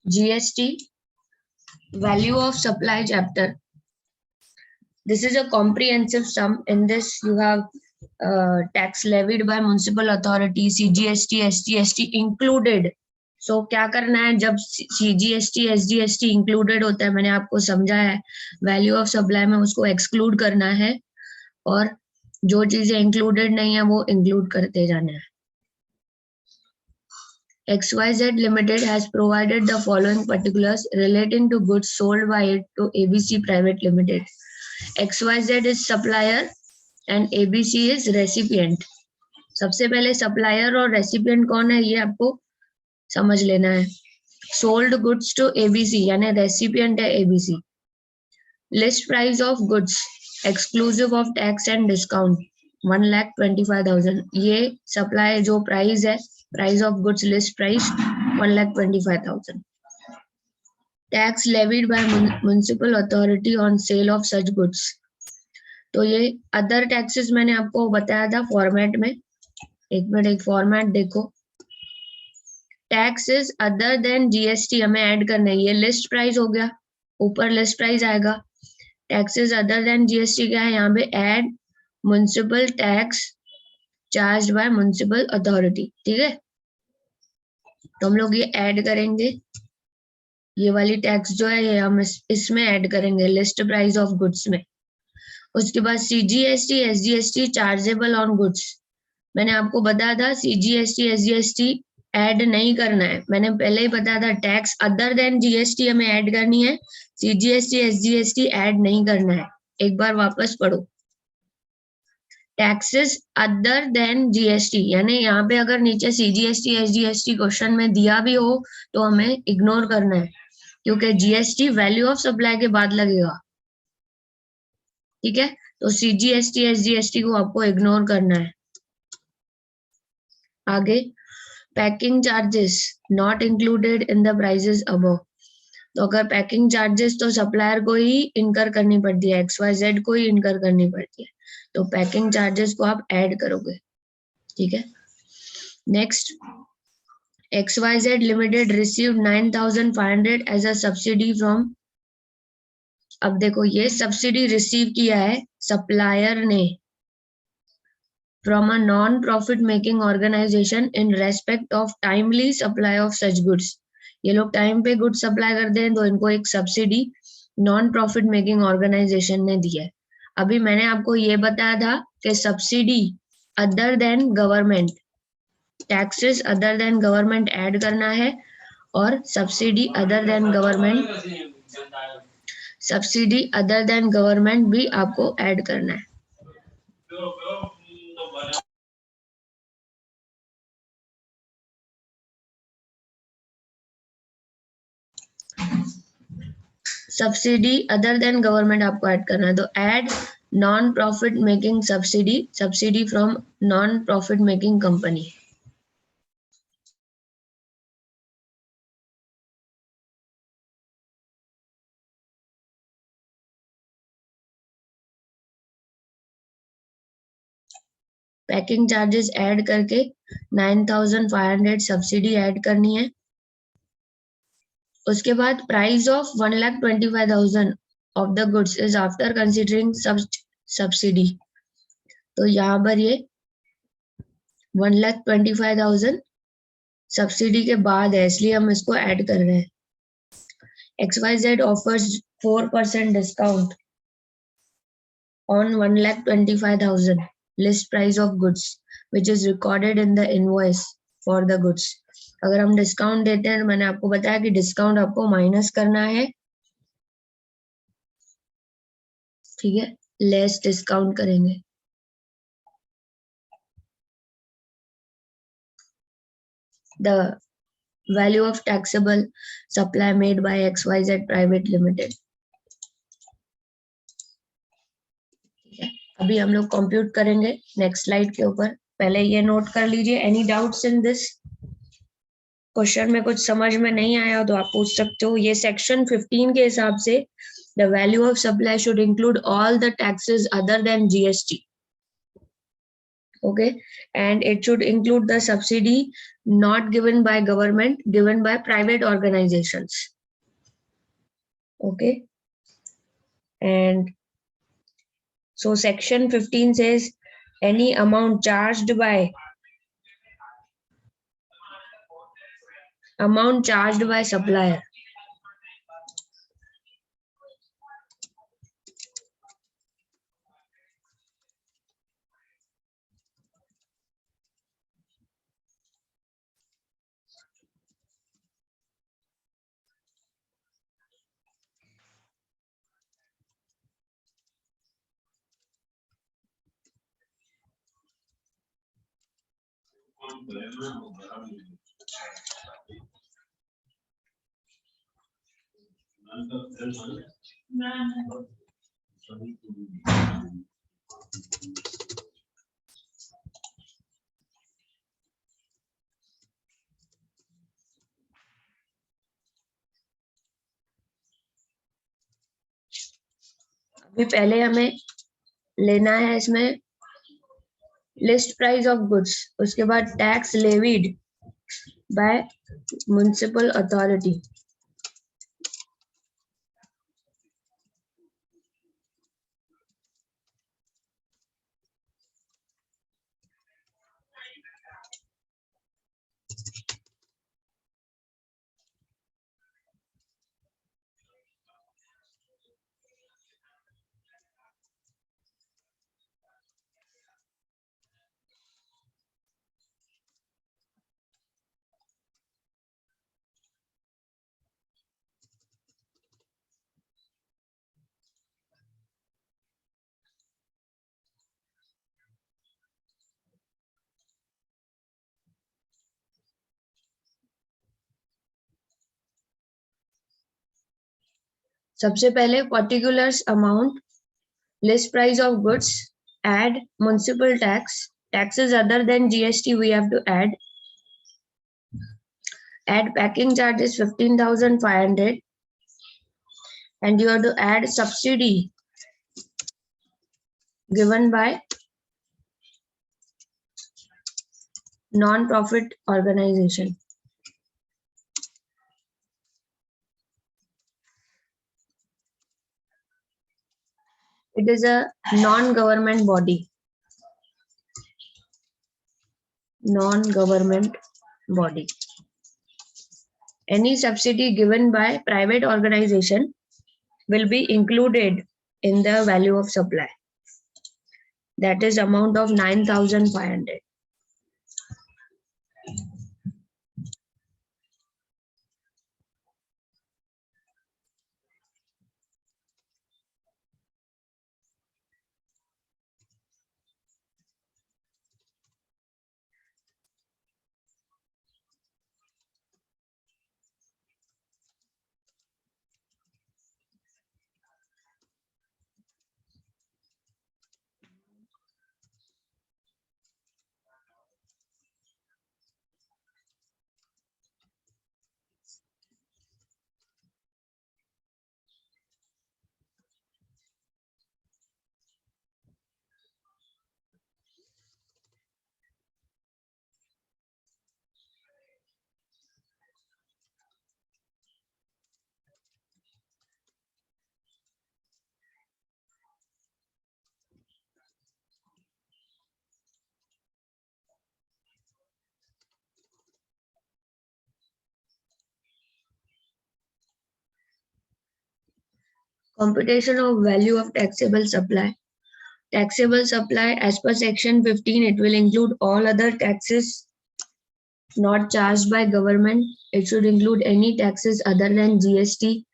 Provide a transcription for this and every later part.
GST, value of supply chapter. This is a comprehensive sum. In this, you have tax levied by municipal authority, CGST, SGST included. So क्या करना है जब CGST, SGST included होता है, मैंने आपको समझाया है, वैल्यू ऑफ सप्लाई में उसको एक्सक्लूड करना है और जो चीजें इंक्लूडेड नहीं है वो इंक्लूड करते जाना है. XYZ Limited has provided the following particulars relating to goods sold by it to ABC Private Limited. XYZ is supplier and ABC is recipient. सबसे पहले supplier और recipient कौन है ये आपको समझ लेना है. Sold goods to ABC यानी recipient है ABC. List price of goods exclusive of tax and discount 1,25,000. ये supply जो price है, price of goods list price 1,25,000. Tax levied by municipal authority on sale of such goods. तो ये other taxes मैंने आपको बताया था फॉर्मेट में. एक मिनट, एक फॉर्मेट देखो. टैक्सेस अदर देन जीएसटी हमें ऐड करना है. ये लिस्ट प्राइस हो गया, ऊपर लिस्ट प्राइस आएगा. टैक्सेस अदर देन जीएसटी क्या है, यहाँ पे add municipal tax charge by municipal authority. ठीक है, तो हम लोग ये ऐड करेंगे. ये वाली टैक्स जो है ये हम इसमें ऐड करेंगे लिस्ट प्राइस ऑफ गुड्स में. उसके बाद CGST, SGST chargeable on goods. मैंने आपको बताया था सीजीएसटी, एसजीएसटी ऐड नहीं करना है. मैंने पहले ही बताया था टैक्स अदर देन जीएसटी हमें ऐड करनी है, सीजीएसटी, एसजीएसटी ऐड नहीं करना है. एक बार वापस पढ़ो. टैक्सेस अदर देन जीएसटी यानी यहाँ पे अगर नीचे सीजीएसटी, एसजीएसटी क्वेश्चन में दिया भी हो तो हमें इग्नोर करना है, क्योंकि जीएसटी वैल्यू ऑफ सप्लाई के बाद लगेगा. ठीक है, तो सीजीएसटी, एसजीएसटी को आपको इग्नोर करना है. आगे packing charges not included in the prices above. तो अगर पैकिंग चार्जेस तो सप्लायर को ही इनकर करनी पड़ती है, XYZ को ही इनकर करनी पड़ती है, तो पैकिंग चार्जेस को आप ऐड करोगे. ठीक है. Next, XYZ Limited received 9,500 as a subsidy from. अब देखो ये सब्सिडी रिसीव किया है सप्लायर ने from a non profit making organisation in respect of timely supply of such goods. ये लोग टाइम पे गुड्स सप्लाई करते हैं तो इनको एक subsidy non profit making organisation ने दी है. अभी मैंने आपको ये बताया था कि subsidy other than government, taxes other than government add करना है और सब्सिडी अदर देन गवर्नमेंट भी आपको ऐड करना है. सब्सिडी अदर देन गवर्नमेंट आपको ऐड करना है, तो add non profit making subsidy from non profit making company. Packing charges add करके 9,500 सब्सिडी ऐड करनी है. उसके बाद price of 1,25,000 of the goods is after considering subsidy. तो यहाँ पर ये 1,25,000 सब्सिडी के बाद है, इसलिए हम इसको ऐड कर रहे हैं. XYZ offers 4% discount on 1,25,000 list price of goods which is recorded in the invoice for the goods. अगर हम डिस्काउंट देते हैं, मैंने आपको बताया कि डिस्काउंट आपको माइनस करना है. ठीक है, लेस डिस्काउंट करेंगे. The value of taxable supply made by XYZ Private Limited. अभी हम लोग कंप्यूट करेंगे नेक्स्ट स्लाइड के ऊपर. पहले ये नोट कर लीजिए. Any doubts in this? Question में कुछ समझ में नहीं आया तो आप पूछ सकते हो. ये सेक्शन 15 के हिसाब से the value of supply should include all the taxes other than GST. Okay, and it should include the subsidy not given by government, given by private organizations. Okay, and so section 15 says any amount charged by supplier. अभी पहले हमें लेना है इसमें list price of goods, उसके बाद tax levied by municipal authority. सबसे पहले particulars amount, list price of goods, add municipal tax, taxes other than GST we have to add packing charges 15,500, and you have to add subsidy given by non-profit organization. It is a non-government body. Any subsidy given by private organization will be included in the value of supply. That is amount of 9,500. Computation of value of taxable supply. Taxable supply as per section 15, it will include all other taxes not charged by government. It should include any taxes other than GST.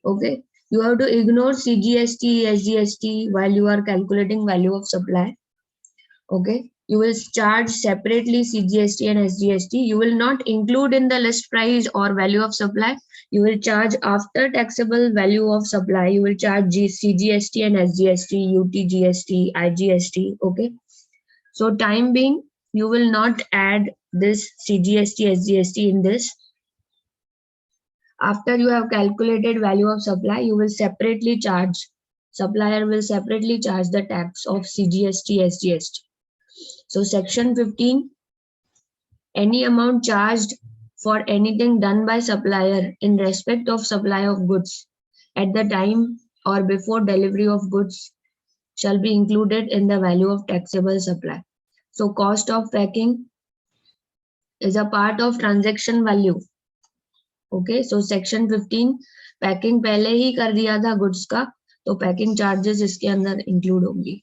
Okay. You have to ignore CGST, SGST while you are calculating value of supply. Okay. You will charge separately CGST and SGST. You will not include in the list price or value of supply. You will charge after taxable value of supply. You will charge CGST and SGST, UTGST, IGST. Okay. So time being, you will not add this CGST, SGST in this. After you have calculated value of supply, you will separately charge, supplier will separately charge the tax of CGST, SGST. So section 15, any amount charged for anything done by supplier in respect of supply of goods at the time or before delivery of goods shall be included in the value of taxable supply. So cost of packing is a part of transaction value. Okay, so section 15 packing पहले ही कर दिया था goods का, तो packing charges इसके अंदर include होंगी.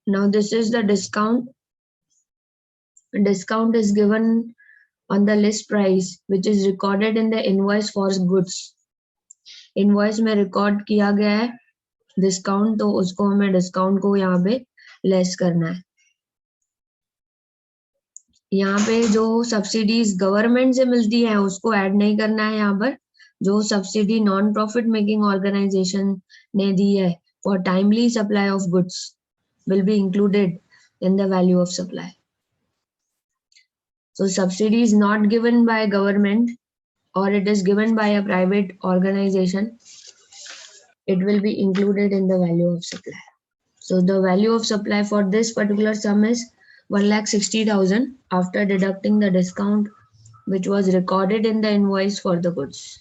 Now this is the discount. Discount is given on the list price which is recorded in the invoice for goods. Invoice में record किया गया है discount, तो उसको हमें discount को यहाँ पे less करना है. यहाँ पे जो सब्सिडीज गवर्नमेंट से मिलती है उसको ऐड नहीं करना है. यहाँ पर जो subsidy non profit making organisation ने दी है for timely supply of goods will be included in the value of supply. So subsidy is not given by government or it is given by a private organization, it will be included in the value of supply. So the value of supply for this particular sum is 1,60,000 after deducting the discount which was recorded in the invoice for the goods.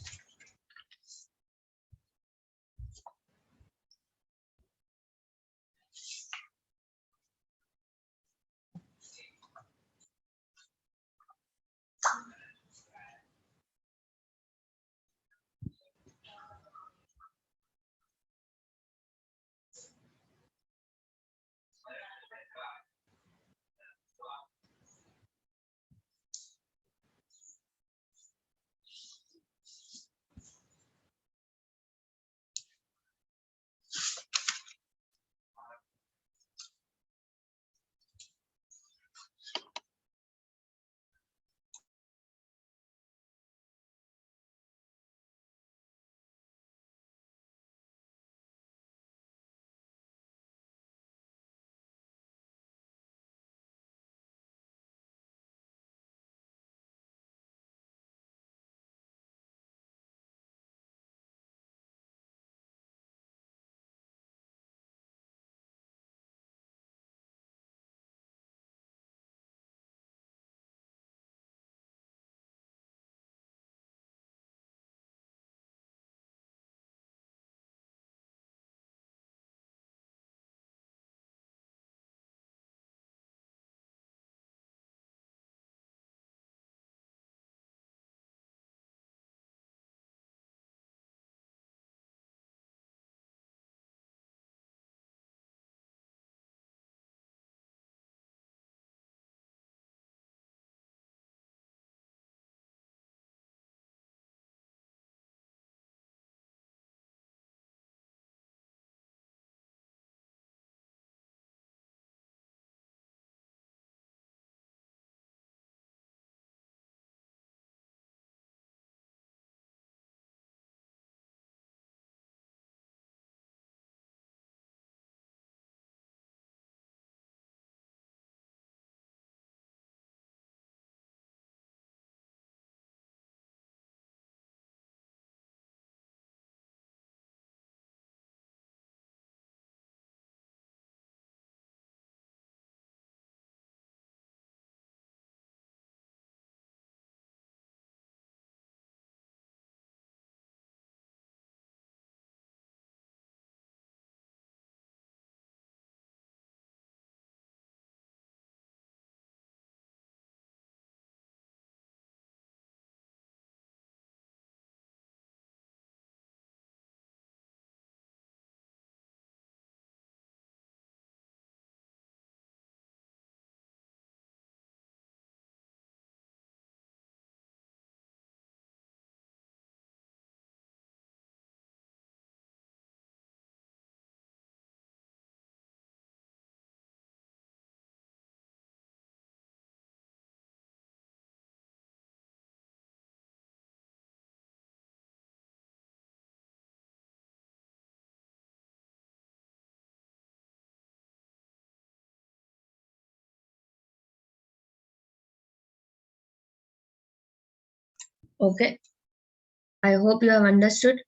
Okay. I hope you have understood.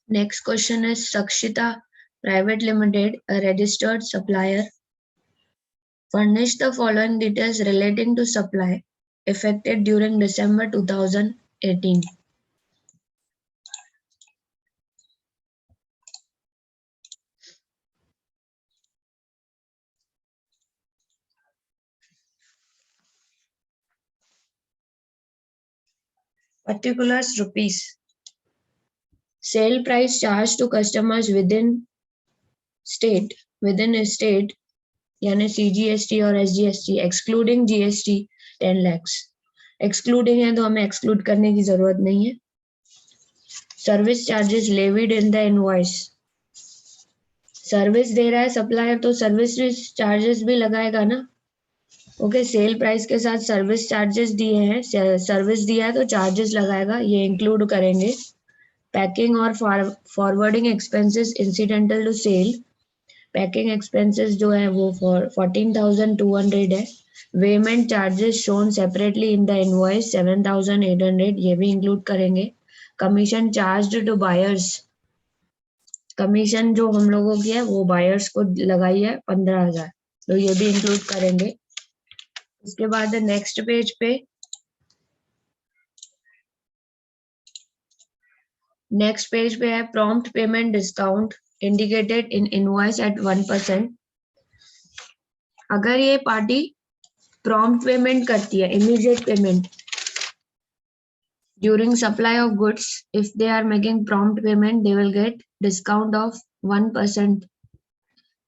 Next question is Sakshita Private Limited, a registered supplier, furnish the following details relating to supply effected during December 2018. Particulars rupees. Sale price charged to customers within a state यानी CGST और SGST excluding GST 10 lakhs. Excluding है तो हमें exclude करने की जरूरत नहीं है. Service charges levied in the invoice. Service दे रहा है सप्लायर तो सर्विस चार्जेस भी लगाएगा ना. ओके, सेल प्राइस के साथ सर्विस चार्जेस दिए हैं, सर्विस दिया है तो चार्जेस लगाएगा, ये इंक्लूड करेंगे. पैकिंग और forwarding expenses incidental to sale. Packing expenses जो है वो 14,200 है. Payment charges shown separately in the invoice 7,800, ये भी इंक्लूड करेंगे. Commission charged to buyers, commission जो हम लोगों की है वो बायर्स को लगाई है 15,000, तो ये भी इंक्लूड करेंगे. इसके बाद नेक्स्ट पेज पे है prompt payment discount indicated in invoice at 1%. अगर ये पार्टी प्रॉम्प्ट पेमेंट करती है, immediate payment during supply of goods, if they are making prompt payment, they will get discount of 1%,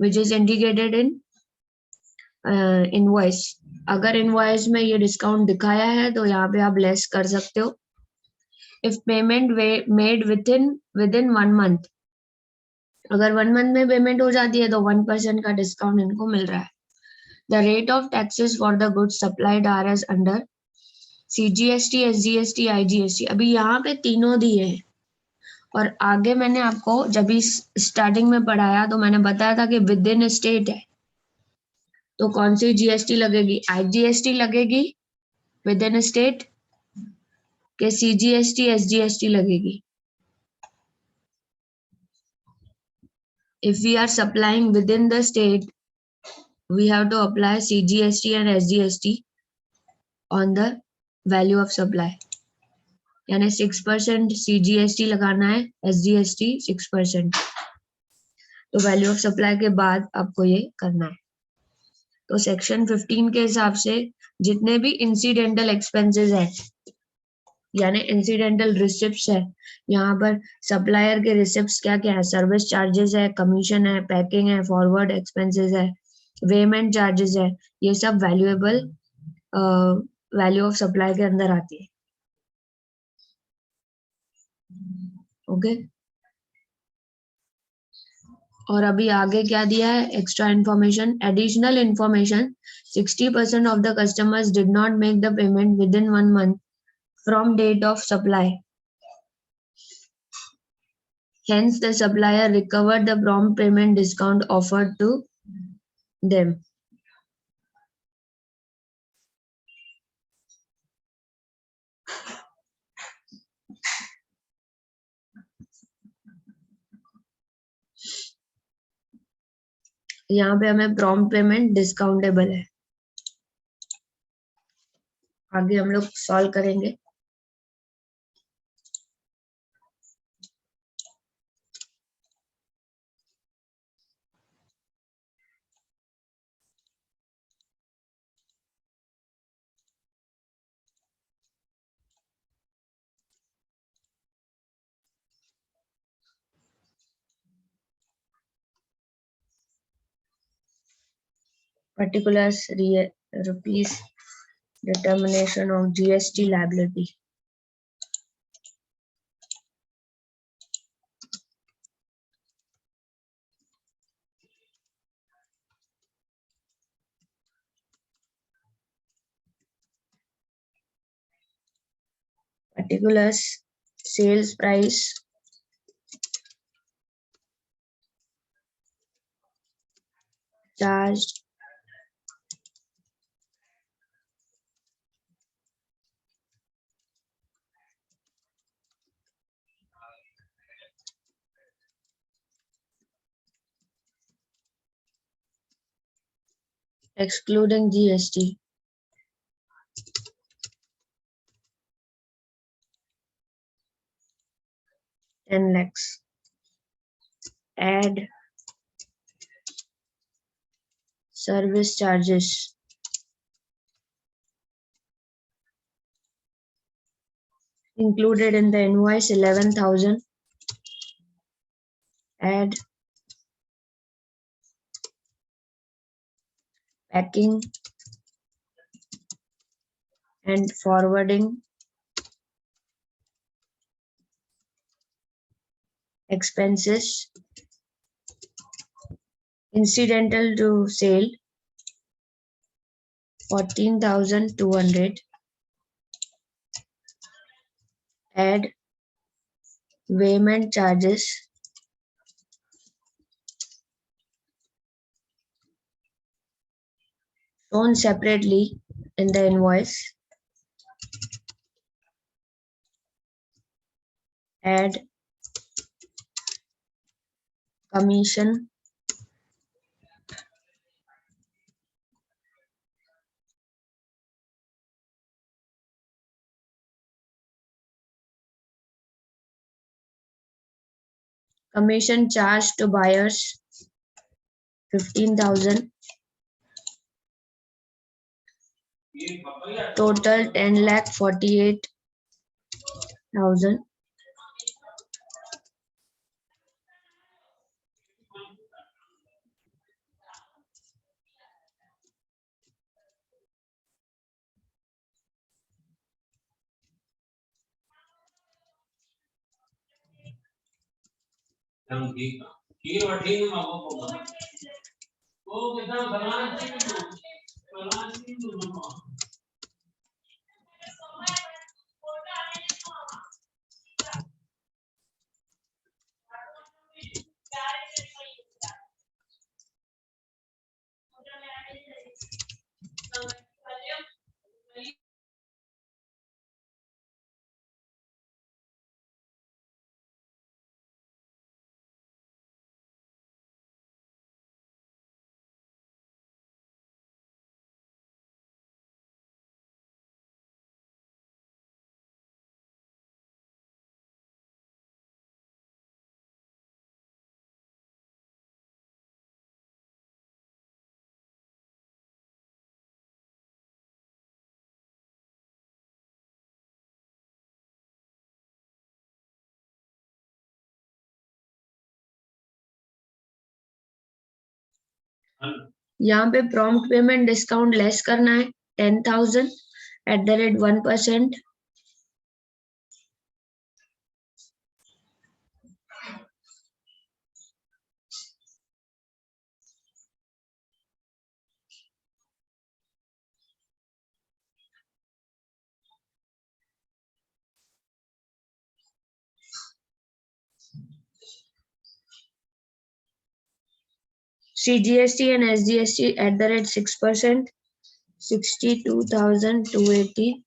which is indicated in invoice. अगर invoice में ये discount दिखाया है तो यहाँ पे आप लेस कर सकते हो. If payment made with in 1 month, अगर 1 month में पेमेंट हो जाती है तो 1% का डिस्काउंट इनको मिल रहा है. The rate of taxes for the goods supplied are as under CGST, SGST, IGST. अभी यहाँ पे तीनों दिए हैं और आगे मैंने आपको जब भी स्टार्टिंग में पढ़ाया तो मैंने बताया था कि विद इन स्टेट है तो कौन सी GST लगेगी, IGST लगेगी विद इन स्टेट के CGST, SGST लगेगी. If we are supplying within the state, we have to apply CGST and SGST on the value of supply. यानी 6% CGST लगाना है, SGST 6%. तो वैल्यू ऑफ सप्लाई के बाद आपको ये करना है. तो सेक्शन 15 के हिसाब से जितने भी इंसिडेंटल एक्सपेंसेस है यानी इंसिडेंटल रिसिप्ट्स है, यहाँ पर सप्लायर के रिसिप्ट्स क्या क्या है, सर्विस चार्जेस है, कमीशन है, पैकिंग है, फॉरवर्ड एक्सपेंसेस है, पेमेंट चार्जेस है, ये सब वैल्यू ऑफ सप्लाई के अंदर आती है. ओके और अभी आगे क्या दिया है extra information, additional information, 60% of the customers did not make the payment within 1 month from date of supply. Hence, the supplier recovered the prompt payment discount offered to them. यहाँ पे हमें प्रॉम्प्ट पेमेंट डिस्काउंटेबल है. आगे हम लोग solve करेंगे. Particulars rupees determination of GST liability. Particulars sales price, charged, excluding GST, 10 lakhs. Add service charges, included in the invoice 11,000. Add packing and forwarding expenses incidental to sale 14,200. Add weighment charges shown separately in the invoice. Add commission charged to buyers 15,000. Total 10,48,000. यहाँ पे prompt payment discount less करना है 10,000 @1%. CGST and SGST at the rate 6%, 62,280.